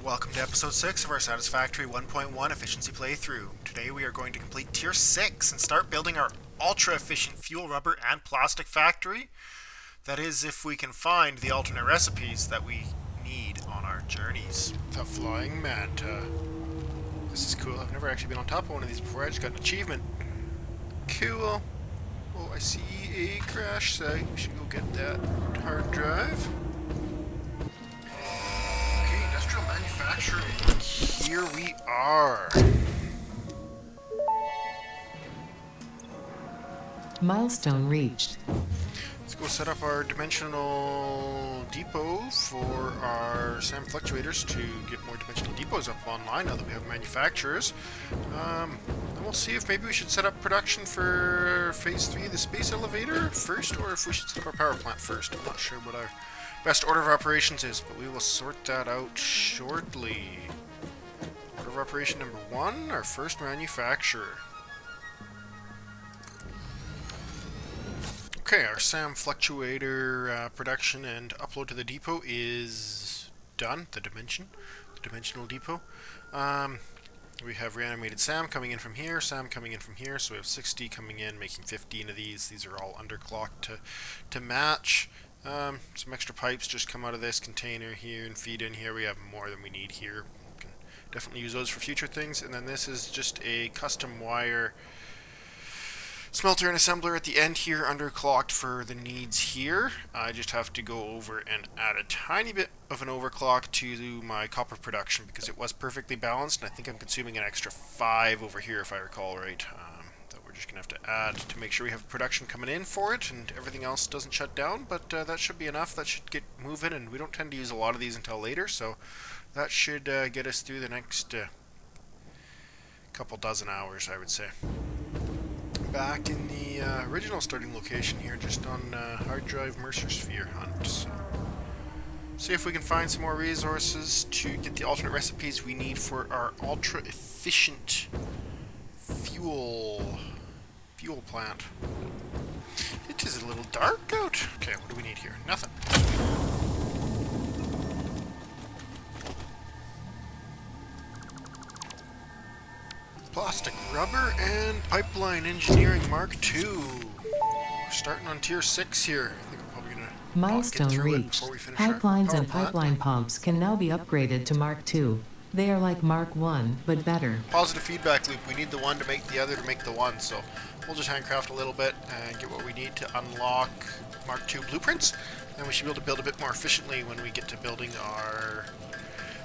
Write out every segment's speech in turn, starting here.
Welcome to episode 6 of our Satisfactory 1.1 efficiency playthrough. Today we are going to complete tier 6 and start building our ultra efficient fuel, rubber, and plastic factory. That is, if we can find the alternate recipes that we need on our journeys. The flying manta. This is cool. I've never actually been on top of one of these before. I just got an achievement. Cool. Oh, I see a crash site. We should go get that hard drive. Manufacturing. Here we are. Milestone reached. Let's go set up our dimensional depot for our SAM fluctuators to get more dimensional depots up online now that we have manufacturers. And we'll see if maybe we should set up production for phase 3 of the space elevator first, or if we should set up our power plant first. I'm not sure what our best order of operations is, but we will sort that out shortly. Order of operation number 1, our first manufacturer. Okay, our SAM fluctuator production and upload to the depot is done. The dimensional depot. We have reanimated SAM coming in from here, SAM coming in from here, so we have 60 coming in, making 15 of these. These are all underclocked to match. Some extra pipes just come out of this container here and feed in here. We have more than we need here. We can definitely use those for future things. And then this is just a custom wire smelter and assembler at the end here, underclocked for the needs here. I just have to go over and add a tiny bit of an overclock to my copper production because it was perfectly balanced, and I think I'm consuming an extra 5 over here if I recall right. That we're just going to have to add to make sure we have production coming in for it and everything else doesn't shut down, but that should be enough. That should get moving, and we don't tend to use a lot of these until later, so that should get us through the next couple dozen hours, I would say. Back in the original starting location here, just on hard drive Mercer Sphere hunt. So, see if we can find some more resources to get the alternate recipes we need for our ultra efficient fuel plant. It is a little dark out. Okay, what do we need here? Nothing. Plastic, rubber, and pipeline engineering Mark II. We're starting on tier 6 here. I think we're probably going to Milestone reached. Pipelines and pipeline pumps can now be upgraded to Mark II. They are like Mark I, but better. Positive feedback loop. We need the one to make the other to make the one, so we'll just handcraft a little bit and get what we need to unlock Mark II blueprints. Then we should be able to build a bit more efficiently when we get to building our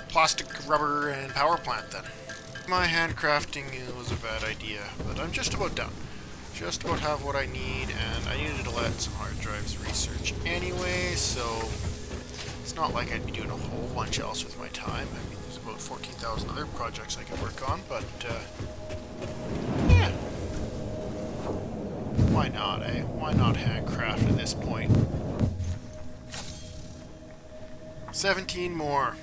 plastic, rubber, and power plant then. My handcrafting was a bad idea, but I'm just about done. Just about have what I need, and I needed to let some hard drives research anyway, so it's not like I'd be doing a whole bunch else with my time. I mean, there's about 14,000 other projects I could work on, but yeah. Why not, eh? Why not handcraft at this point? 17 more.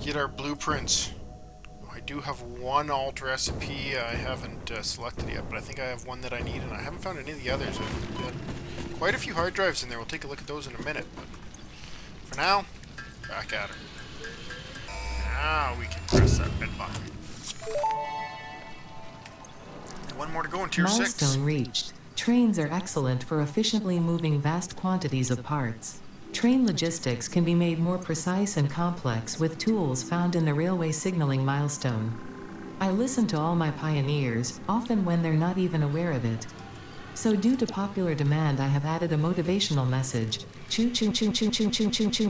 Get our blueprints. I do have one alt recipe I haven't selected yet, but I think I have one that I need, and I haven't found any of the others. I've got quite a few hard drives in there. We'll take a look at those in a minute, but for now, back at her. Now we can press that bed button. And one more to go in tier 6. Milestone reached. Trains are excellent for efficiently moving vast quantities of parts. Train logistics can be made more precise and complex with tools found in the railway signaling milestone. I listen to all my pioneers, often when they're not even aware of it. So due to popular demand, I have added a motivational message. Choo choo choo choo choo choo choo choo.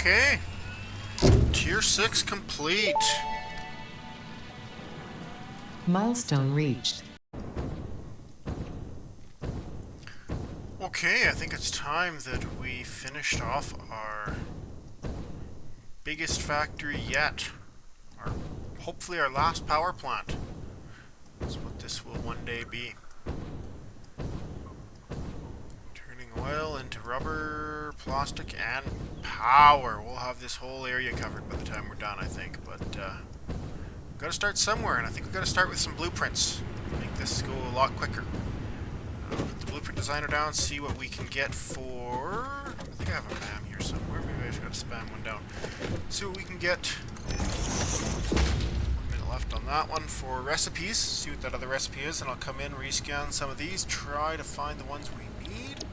Okay, tier 6 complete. Milestone reached. Okay, I think it's time that we finished off our biggest factory yet. Hopefully our last power plant. That's what this will one day be. Turning oil rubber, plastic, and power. We'll have this whole area covered by the time we're done, I think. But we've got to start somewhere, and I think we've got to start with some blueprints. Make this go a lot quicker. Put the blueprint designer down, see what we can get for... I think I have a MAM here somewhere. Maybe I just got to spam one down. See what we can get. 1 minute left on that one for recipes. See what that other recipe is, and I'll come in, rescan some of these, try to find the ones we need,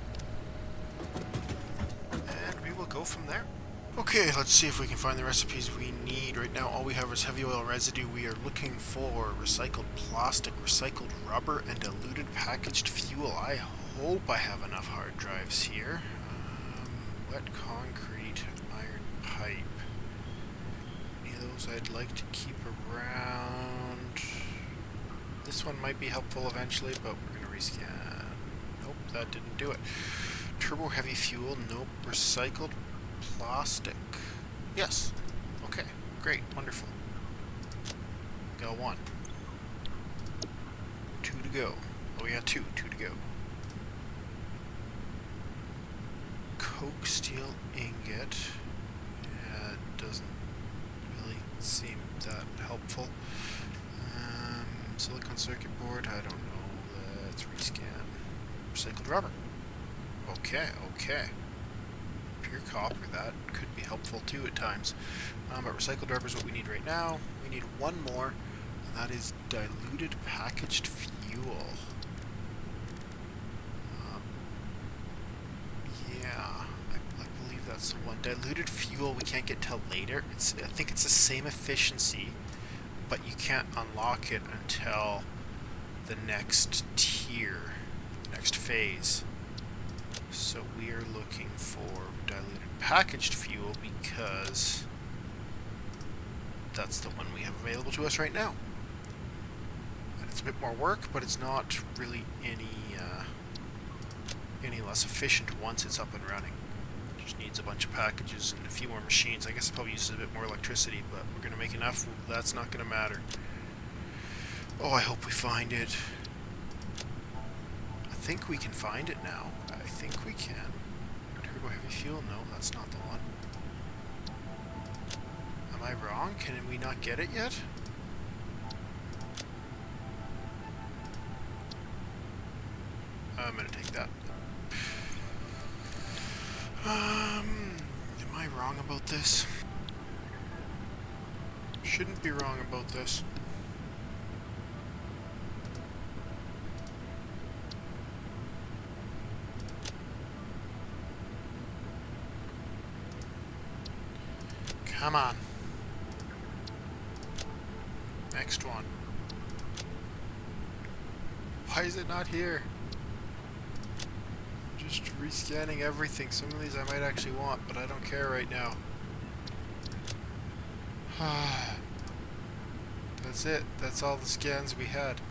and we will go from there. Okay, let's see if we can find the recipes we need. Right now all we have is heavy oil residue. We are looking for recycled plastic, recycled rubber, and diluted packaged fuel. I hope I have enough hard drives here. Wet concrete, iron pipe. Any of those I'd like to keep around. This one might be helpful eventually, but we're going to rescan. Nope, that didn't do it. Turbo heavy fuel, nope. Recycled plastic. Yes. Okay. Great. Wonderful. Got one. 2 to go. Oh, yeah, 2. 2 to go. Coke steel ingot. Yeah, it doesn't really seem that helpful. Silicon circuit board. I don't know. Let's rescan. Recycled rubber. Okay. Okay. Pure copper, that could be helpful too at times. But recycled rubber is what we need right now. We need one more, and that is diluted packaged fuel. Yeah, I believe that's the one. Diluted fuel we can't get till later. I think it's the same efficiency, but you can't unlock it until the next tier, next phase. So we are looking for diluted packaged fuel because that's the one we have available to us right now. And it's a bit more work, but it's not really any less efficient once it's up and running. It just needs a bunch of packages and a few more machines. I guess it probably uses a bit more electricity, but we're going to make enough. That's not going to matter. Oh, I hope we find it. I think we can find it now. I think we can. Turbo heavy fuel? No, that's not the one. Am I wrong? Can we not get it yet? I'm gonna take that. Am I wrong about this? Shouldn't be wrong about this. Come on. Next one. Why is it not here? I'm just rescanning everything. Some of these I might actually want, but I don't care right now. That's it. That's all the scans we had.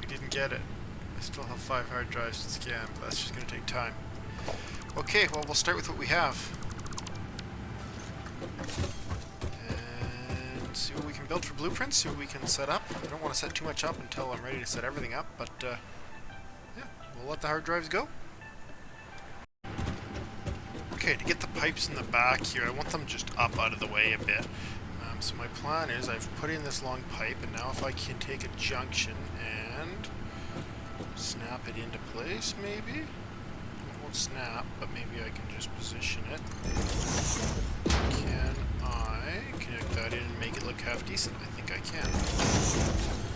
We didn't get it. I still have 5 hard drives to scan, but that's just going to take time. Okay, well, we'll start with what we have. And see what we can build for blueprints, see what we can set up. I don't want to set too much up until I'm ready to set everything up, but yeah, we'll let the hard drives go. Okay, to get the pipes in the back here, I want them just up out of the way a bit. So my plan is I've put in this long pipe, and now if I can take a junction and snap it into place, maybe? It won't snap, but maybe I can just position it. Can I connect that in and make it look half decent? I think I can.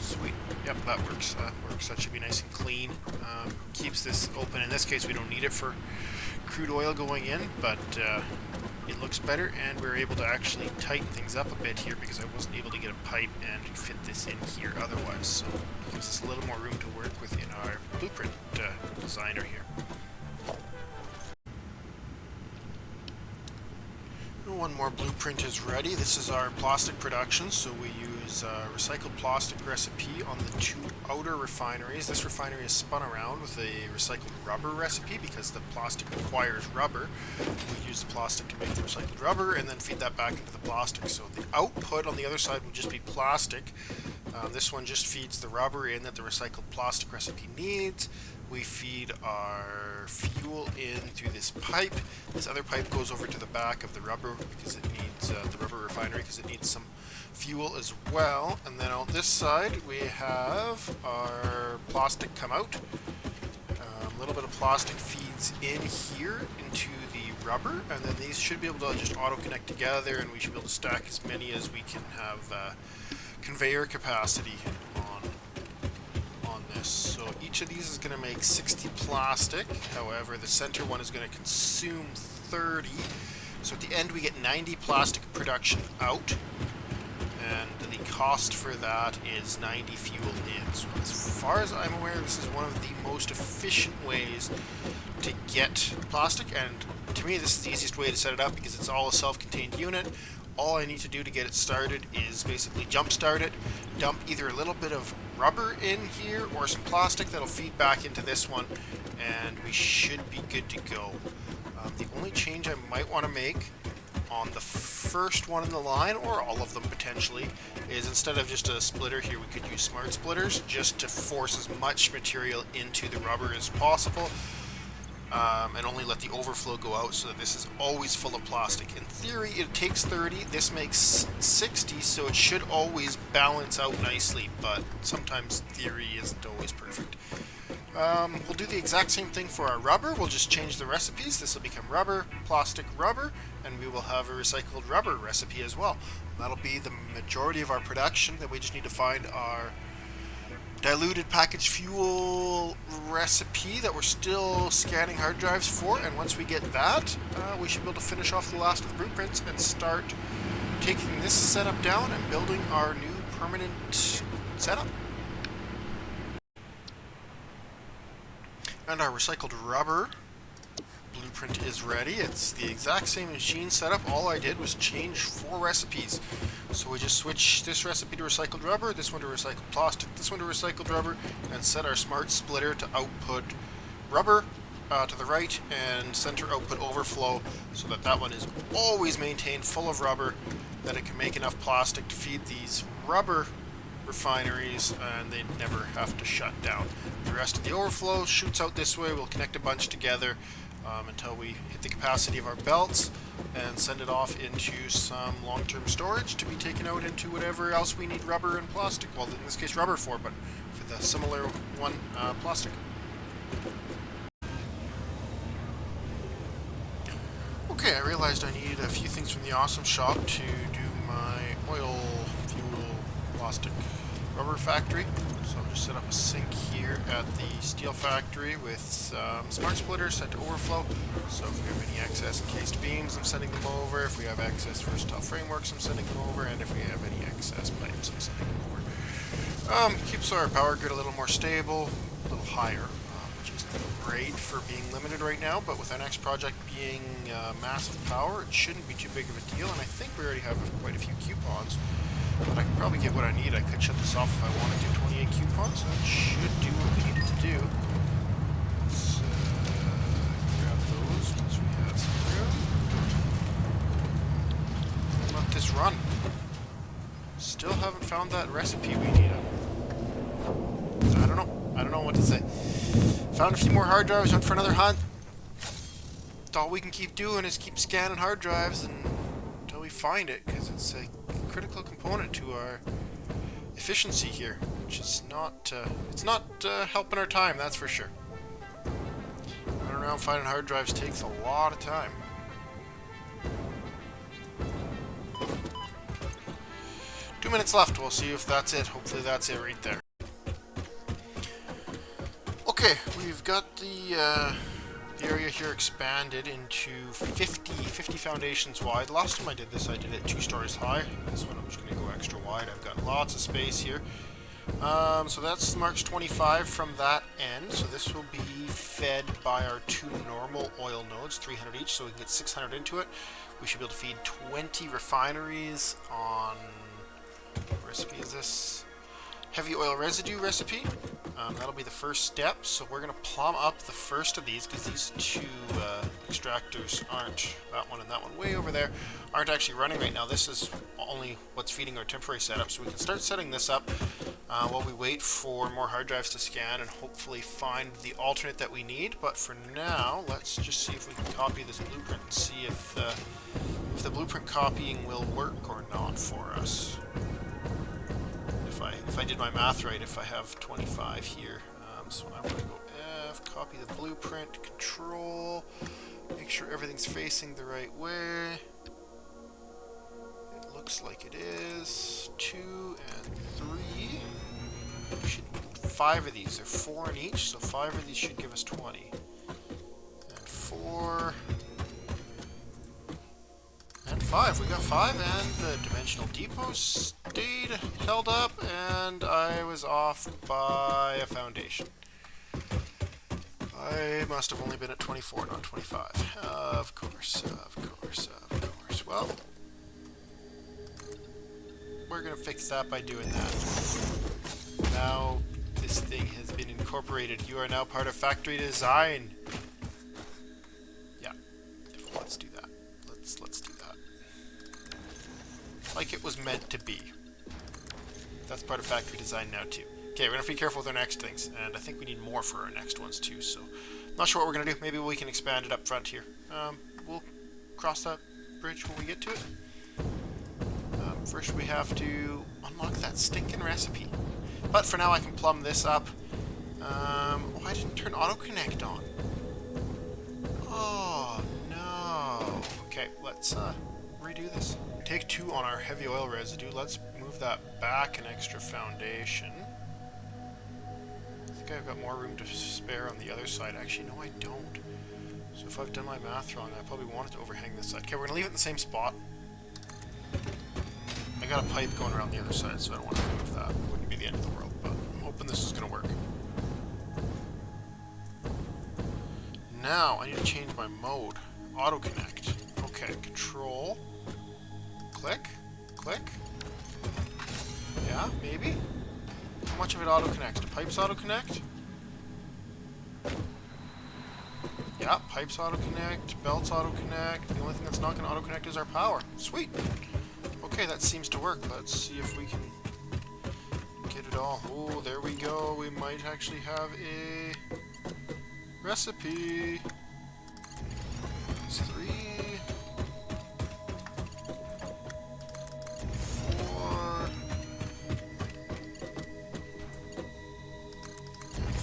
Sweet. Yep, that works. That works. That should be nice and clean. Keeps this open. In this case, we don't need it for crude oil going in, but it looks better, and we're able to actually tighten things up a bit here because I wasn't able to get a pipe and fit this in here otherwise. So it gives us a little more room to work with in our blueprint designer here. One more blueprint is ready. This is our plastic production, so we use recycled plastic recipe on the 2 outer refineries. This refinery is spun around with a recycled rubber recipe because the plastic requires rubber. We use the plastic to make the recycled rubber and then feed that back into the plastic. So the output on the other side will just be plastic. This one just feeds the rubber in that the recycled plastic recipe needs. We feed our fuel in through this pipe. This other pipe goes over to the back of the rubber because it needs the rubber refinery because it needs some fuel as well. And then on this side we have our plastic come out. A little bit of plastic feeds in here into the rubber, and then these should be able to just auto connect together, and we should be able to stack as many as we can have conveyor capacity on this. So each of these is going to make 60 plastic. However, the center one is going to consume 30. So at the end we get 90 plastic production out, and the cost for that is 90 fuel in. So as far as I'm aware, this is one of the most efficient ways to get plastic, and to me this is the easiest way to set it up because it's all a self-contained unit. All I need to do to get it started is basically jump start it, dump either a little bit of rubber in here or some plastic that'll feed back into this one, and we should be good to go. The only change I might want to make on the first one in the line, or all of them potentially, is instead of just a splitter here, we could use smart splitters just to force as much material into the rubber as possible, and only let the overflow go out so that this is always full of plastic. In theory, it takes 30, this makes 60, so it should always balance out nicely, but sometimes theory isn't always perfect. We'll do the exact same thing for our rubber. We'll just change the recipes. This will become rubber, plastic, rubber, and we will have a recycled rubber recipe as well. That'll be the majority of our production. Then we just need to find our diluted packaged fuel recipe that we're still scanning hard drives for, and once we get that, we should be able to finish off the last of the blueprints and start taking this setup down and building our new permanent setup. And our recycled rubber blueprint is ready. It's the exact same machine setup. All I did was change 4 recipes. So we just switch this recipe to recycled rubber, this one to recycled plastic, this one to recycled rubber, and set our smart splitter to output rubber to the right and center output overflow, so that that one is always maintained full of rubber, that it can make enough plastic to feed these rubber refineries and they never have to shut down. The rest of the overflow shoots out this way. We'll connect a bunch together until we hit the capacity of our belts and send it off into some long-term storage to be taken out into whatever else we need rubber and plastic, well in this case rubber for, but for the similar one, plastic. Okay, I realized I need a few things from the Awesome Shop to do my oil, fuel, plastic, rubber factory. So I'll just set up a sink here at the steel factory with smart splitters set to overflow. So if we have any excess encased beams, I'm sending them over. If we have excess versatile frameworks, I'm sending them over. And if we have any excess pipes, I'm sending them over. Keeps our power grid a little more stable, a little higher, which is great for being limited right now. But with our next project being massive power, it shouldn't be too big of a deal. And I think we already have quite a few coupons. But I can probably get what I need. I could shut this off if I wanted to. 28 coupons, so that should do what we needed to do. Let's grab those once we have some room. And let this run. Still haven't found that recipe we need. I don't know. I don't know what to say. Found a few more hard drives, went for another hunt. All we can keep doing is keep scanning hard drives until we find it, because it's a critical component to our efficiency here, which is not it's not helping our time, that's for sure. Running around finding hard drives takes a lot of time. Two minutes left. We'll see if that's it. Hopefully that's it right there. Okay, we've got the area here expanded into 50 foundations wide. Last time I did this, I did it 2 stories high. This one I'm just going to go extra wide. I've got lots of space here. So that's marks 25 from that end. So this will be fed by our 2 normal oil nodes, 300 each, so we can get 600 into it. We should be able to feed 20 refineries on... what recipe is this? Heavy oil residue recipe. That'll be the first step. So we're going to plumb up the first of these, because these 2 extractors aren't, that one and that one way over there, aren't actually running right now. This is only what's feeding our temporary setup. So we can start setting this up. while we wait for more hard drives to scan and hopefully find the alternate that we need. But for now, let's just see if we can copy this blueprint and see if the blueprint copying will work or not for us. If I did my math right, if I have 25 here. So I'm going to go F, copy the blueprint, Control, make sure everything's facing the right way. It looks like it is. 2 and 3. We should need 5 of these. There are 4 in each, so 5 of these should give us 20. And 4. And 5. We got 5, and the dimensional depot stayed held up, and I was off by a foundation. I must have only been at 24, not 25. Of course, of course, of course. Well, we're going to fix that by doing that. Now, this thing has been incorporated. You are now part of factory design. Yeah, let's do that. Let's do that. Like it was meant to be. That's part of factory design now, too. Okay, we're going to be careful with our next things, and I think we need more for our next ones too, so not sure what we're going to do. Maybe we can expand it up front here. We'll cross that bridge when we get to it. First we have to unlock that stinking recipe. But for now I can plumb this up. Oh, I didn't turn auto-connect on. Oh, no. Okay, let's redo this. Take 2 on our heavy oil residue. Let's move that back an extra foundation. I think I've got more room to spare on the other side. Actually, no, I don't. So if I've done my math wrong, I probably wanted to overhang this side. Okay, we're going to leave it in the same spot. I got a pipe going around the other side, so I don't want to move that. It wouldn't be the end of the world, but I'm hoping this is going to work. Now, I need to change my mode. Auto-connect. Okay, control. Click. Click. Yeah, maybe. How much of it auto-connects? Do pipes auto-connect? Yeah, pipes auto-connect, belts auto-connect. The only thing that's not going to auto-connect is our power. Sweet! Okay, that seems to work. Let's see if we can get it all. Oh, there we go. We might actually have a recipe. It's 3, 4,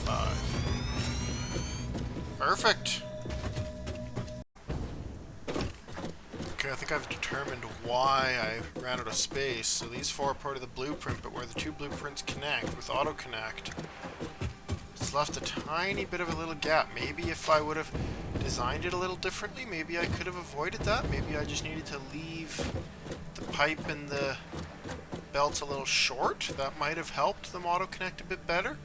5. Perfect. Okay, I think I've determined why I ran out of space. So these 4 are part of the blueprint, but where the 2 blueprints connect with auto-connect, it's left a tiny bit of a little gap. Maybe if I would have designed it a little differently, maybe I could have avoided that. Maybe I just needed to leave the pipe and the belts a little short. That might have helped them auto-connect a bit better.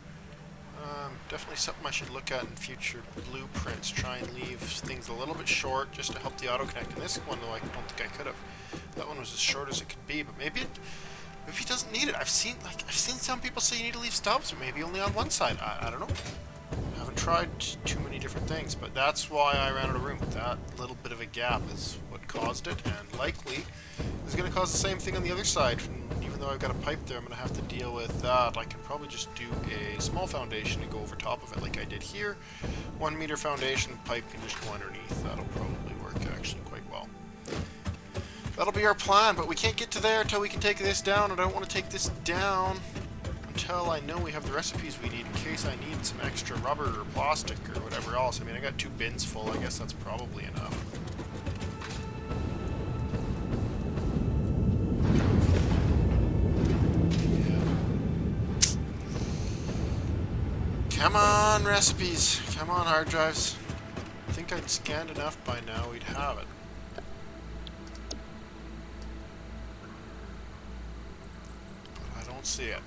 Definitely something I should look at in future blueprints. Try and leave things a little bit short just to help the auto-connect. In this one, though, I don't think I could have. That one was as short as it could be, but maybe he doesn't need it. I've seen some people say you need to leave stubs, but maybe only on one side. I don't know. I haven't tried too many different things, but that's why I ran out of room. That little bit of a gap is what caused it, and likely is going to cause the same thing on the other side. And even though I've got a pipe there, I'm going to have to deal with that. I can probably just do a small foundation and go over top of it like I did here. 1 meter foundation, pipe can just go underneath. That'll probably work actually quite well. That'll be our plan, but we can't get to there until we can take this down. I don't want to take this down until I know we have the recipes we need in case I need some extra rubber or plastic or whatever else. I mean, I got 2 bins full. I guess that's probably enough. Come on, recipes. Come on, hard drives. I think I'd scanned enough by now we'd have it. But I don't see it.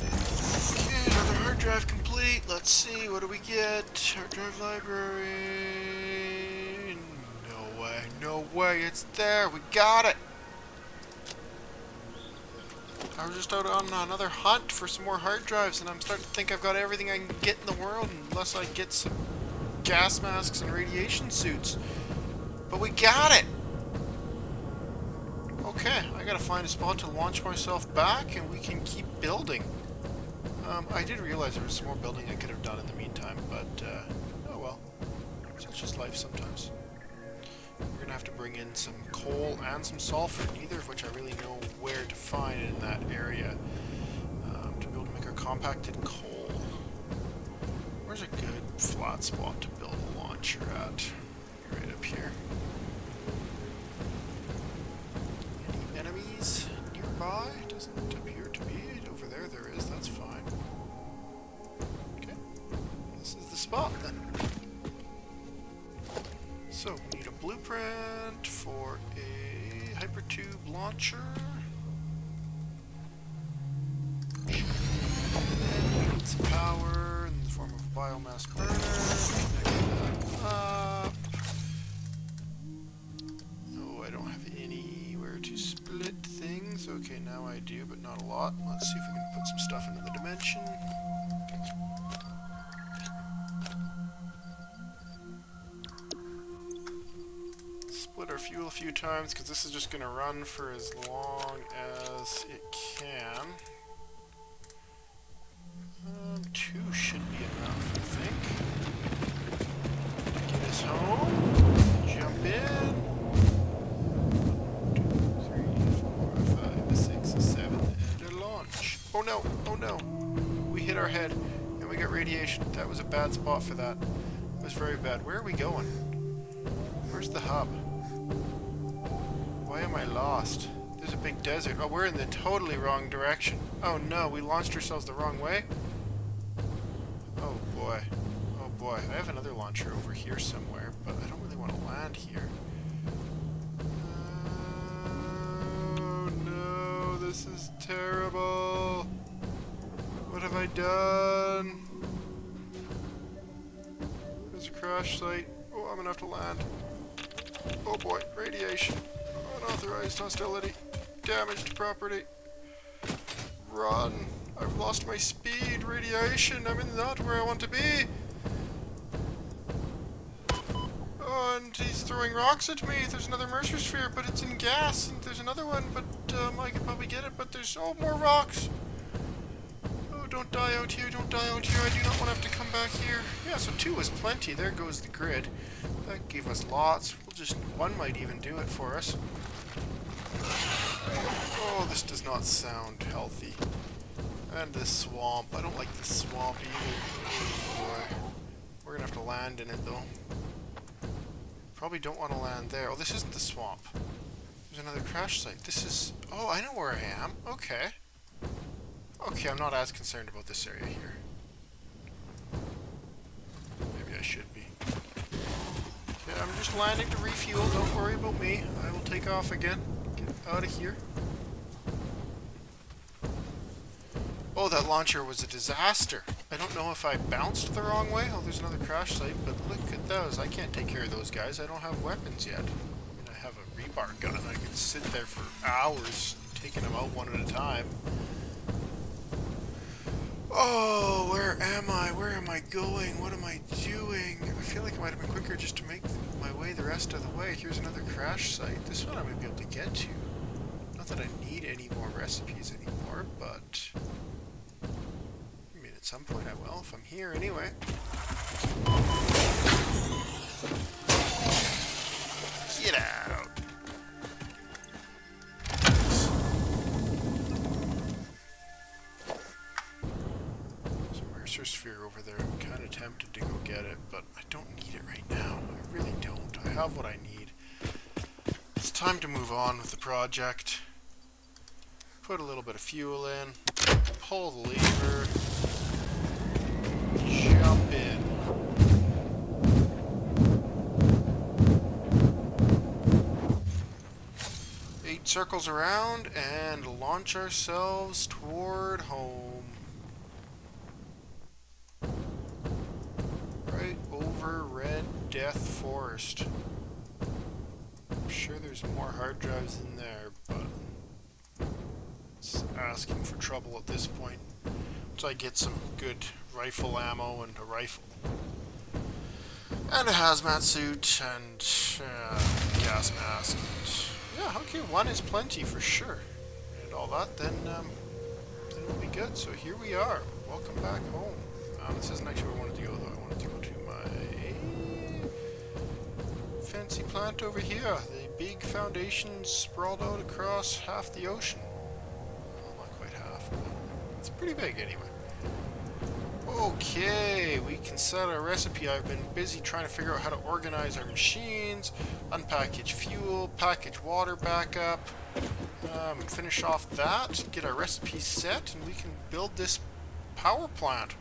Okay, another hard drive complete. Let's see, what do we get? Hard drive library. No way, no way, it's there. We got it. I was just out on another hunt for some more hard drives, and I'm starting to think I've got everything I can get in the world, unless I get some gas masks and radiation suits. But we got it! Okay, I gotta find a spot to launch myself back and we can keep building. I did realize there was some more building I could have done in the meantime, but oh well. Such is life sometimes. We're gonna have to bring in some coal and some sulfur, neither of which I really know where to find in that area, to be able to make our compacted coal. Where's a good flat spot to build a launcher at? Right up here. Any enemies nearby? Doesn't appear to be. Over there there is, that's fine. Okay. This is the spot then. So, we need a blueprint for a hypertube launcher. And we need some power in the form of a biomass burner. Connect that up. Oh, I don't have anywhere to split things. Okay, now I do, but not a lot. Let's see if we can put some stuff into the dimension. Split our fuel a few times, because this is just going to run for as long as it can. 2 should be enough, I think. To get us home. Jump in. 1, 2, 3, 4, 5, 6, 7, and a launch. Oh no! Oh no! We hit our head, and we got radiation. That was a bad spot for that. It was very bad. Where are we going? Where's the hub? Why am I lost? There's a big desert. Oh, we're in the totally wrong direction. Oh no, we launched ourselves the wrong way? Oh boy. Oh boy. I have another launcher over here somewhere, but I don't really want to land here. Oh no, this is terrible. What have I done? There's a crash site. Oh, I'm gonna have to land. Oh boy, radiation. Unauthorized hostility. Damaged property. Run. I've lost my speed. Radiation. I'm not where I want to be. Oh, and he's throwing rocks at me. There's another Mercer sphere, but it's in gas. And there's another one, but I could probably get it, but there's more rocks. Oh, don't die out here. Don't die out here. I do not want to have to come back here. Yeah, so 2 is plenty. There goes the grid. That gave us lots. We'll just, 1 might even do it for us. Oh, this does not sound healthy. And this swamp. I don't like this swamp either. Oh boy. We're gonna have to land in it though. Probably don't want to land there. Oh, this isn't the swamp. There's another crash site. This is... Oh, I know where I am. Okay. Okay, I'm not as concerned about this area here. Maybe I should be. Okay, I'm just landing to refuel. Don't worry about me. I will take off again. Get out of here. Oh, that launcher was a disaster. I don't know if I bounced the wrong way. Oh, there's another crash site, but look at those. I can't take care of those guys. I don't have weapons yet. I mean, I have a rebar gun. I could sit there for hours taking them out one at a time. Oh, where am I? Where am I going? What am I doing? I feel like it might have been quicker just to make my way the rest of the way. Here's another crash site. This one I might be able to get to. Not that I need any more recipes anymore, but... I mean, at some point I will, if I'm here anyway. Get out! Sphere over there. I'm kind of tempted to go get it, but I don't need it right now. I really don't. I have what I need. It's time to move on with the project. Put a little bit of fuel in. Pull the lever. Jump in. Eight circles around and launch ourselves toward home. Over Red Death Forest. I'm sure there's more hard drives in there, but it's asking for trouble at this point. So I get some good rifle ammo and a rifle. And a hazmat suit and gas mask and Yeah, okay, one is plenty for sure. And all that, then we'll be good. So here we are. Welcome back home. This isn't actually where I wanted to go, though. I wanted to go to my fancy plant over here. The big foundation sprawled out across half the ocean. Well, not quite half, but it's pretty big anyway. Okay, we can set our recipe. I've been busy trying to figure out how to organize our machines, unpackage fuel, package water back up, finish off that, get our recipes set, and we can build this power plant.